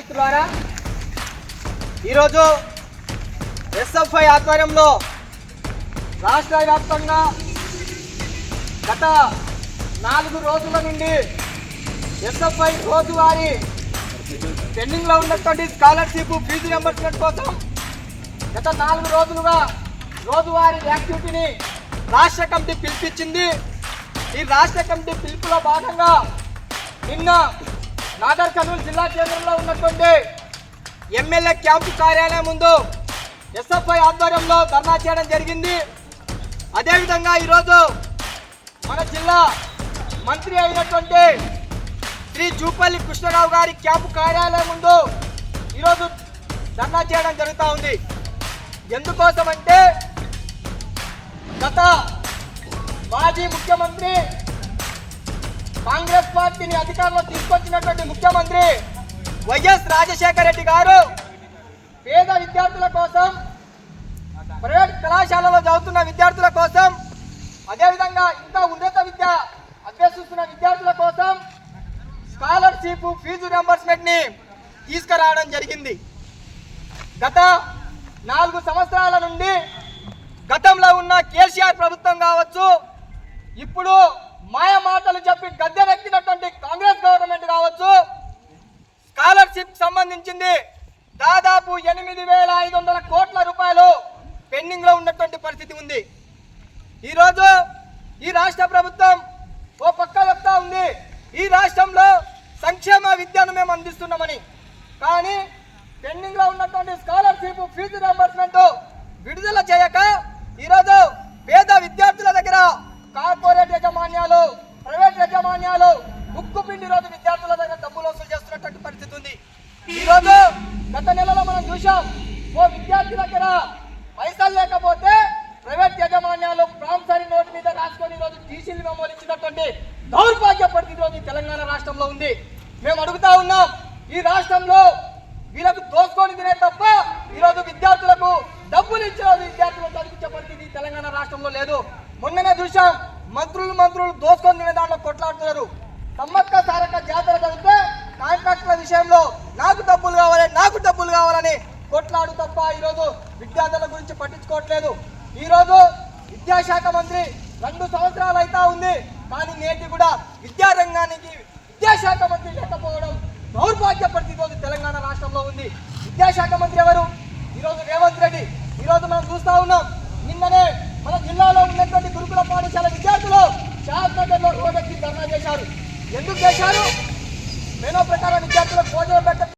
మిత్రులారా, ఈరోజు ఎస్ఎఫ్ఐ ఆధ్వర్యంలో రాష్ట్ర వ్యాప్తంగా గత 4 రోజుల నుండి ఎస్ఎఫ్ఐ రోజువారీ పెండింగ్లో ఉన్నటువంటి స్కాలర్షిప్ ఫీజు రియంబర్స్మెంట్ కోసం గత 4 రోజులుగా రోజువారీ యాక్టివిటీని రాష్ట్ర కమిటీ పిలిపించింది. ఈ రాష్ట్ర కమిటీ పిలుపులో భాగంగా నిన్న నాగర్ కర్నూలు జిల్లా కేంద్రంలో ఉన్నటువంటి ఎమ్మెల్యే క్యాంపు కార్యాలయం ముందు ఎస్ఎఫ్ఐ ఆధ్వర్యంలో ధర్నా చేయడం జరిగింది. అదేవిధంగా ఈరోజు మన జిల్లా మంత్రి అయినటువంటి శ్రీ జూపల్లి కృష్ణరావు గారి క్యాంపు కార్యాలయం ముందు ఈరోజు ధర్నా చేయడం జరుగుతూ ఉంది. ఎందుకోసం అంటే గత మాజీ ముఖ్యమంత్రి కాంగ్రెస్ పార్టీని అధికారంలో తీసుకొచ్చినటువంటి ముఖ్యమంత్రి వైఎస్ రాజశేఖర రెడ్డి గారు పేద విద్యార్థుల కోసం, ప్రైవేట్ కళాశాలలో చదువుతున్న విద్యార్థుల కోసం, అదేవిధంగా ఇంకా ఉన్నత విద్య అభ్యసిస్తున్న విద్యార్థుల కోసం స్కాలర్షిప్ ఫీజు రియంబర్స్మెంట్ ని తీసుకురావడం జరిగింది. గత 4 సంవత్సరాల నుండి గతంలో ఉన్న కేసీఆర్ ప్రభుత్వం కావచ్చు, ఇప్పుడు మాయ మాటలు చెప్పి గద్దెనెక్కినటువంటి కాంగ్రెస్ గవర్నమెంట్ కావచ్చు, స్కాలర్షిప్ సంబంధించింది దాదాపు 8,500 కోట్ల రూపాయలు పెండింగ్ లో ఉన్నటువంటి పరిస్థితి ఉంది. ఈరోజు ఈ రాష్ట్ర ప్రభుత్వం ఓ పక్క చెప్తా ఉంది, ఈ రాష్ట్రంలో సంక్షేమ విద్యను మేము అందిస్తున్నామని. కానీ పెండింగ్ లో ఉన్నటువంటి స్కాలర్షిప్ ఫీజు రియంబర్స్మెంట్ విడుదల చేయక ఈరోజు పేద విద్యార్థుల దగ్గర కార్పొరేట్ యాజమాన్యాలు, ప్రైవేట్ యాజమాన్యాలు ఉక్కు పిండి రోజు విద్యార్థుల దగ్గర డబ్బులు వసూలు చేస్తున్నటువంటి పరిస్థితి ఉంది. ఈరోజు గత నెలలో మనం చూసాం, ఓ విద్యార్థి దగ్గర పైసలు లేకపోతే ప్రైవేట్ యాజమాన్యాలు ప్రామిసరీ నోట్ మీద రాసుకొని ఈరోజు టీసీలు మెమోలు ఇచ్చినటువంటి దౌర్భాగ్య పరిస్థితి రోజు తెలంగాణ రాష్ట్రంలో ఉంది. మేము అడుగుతా ఉన్నాం, ఈ రాష్ట్రంలో వీళ్ళకు దోసుకొని తినే తప్ప ఈరోజు విద్యార్థులకు డబ్బులు ఇచ్చే విద్యార్థులు చదివించే పరిస్థితి తెలంగాణ రాష్ట్రంలో లేదు. మొన్ననే చూసాం, మంత్రులు దోసుకొని తినే దాంట్లో కొట్లాడుతున్నారు. సమ్మక్క సారక్క జాతర చదివితే కాంట్రాక్టుల విషయంలో నాకు డబ్బులు కావాలని కొట్లాడు తప్ప ఈరోజు విద్యార్థుల గురించి పట్టించుకోవట్లేదు. ఈరోజు విద్యాశాఖ మంత్రి 2 సంవత్సరాలు అయితే ఉంది, కానీ నేటి కూడా విద్యారంగానికి విద్యాశాఖ మంత్రి లేకపోవడం దౌర్భాగ్య పరిస్థితి రోజు తెలంగాణ రాష్ట్రంలో ఉంది. విద్యాశాఖ మంత్రి ఎవరు? ఈరోజు రేవంత్ రెడ్డి. ఈరోజు మనం చూస్తా ఉన్నాం, నిన్ననే మన జిల్లాలో ఉన్నటువంటి గురుకుల పాఠశాల విద్యార్థులు షాద్నగర్ లో రోడ్డెక్కి ధర్నా చేశారు. ఎందుకు చేశారు? మెనో ప్రకారం విద్యార్థులకు భోజనం పెట్ట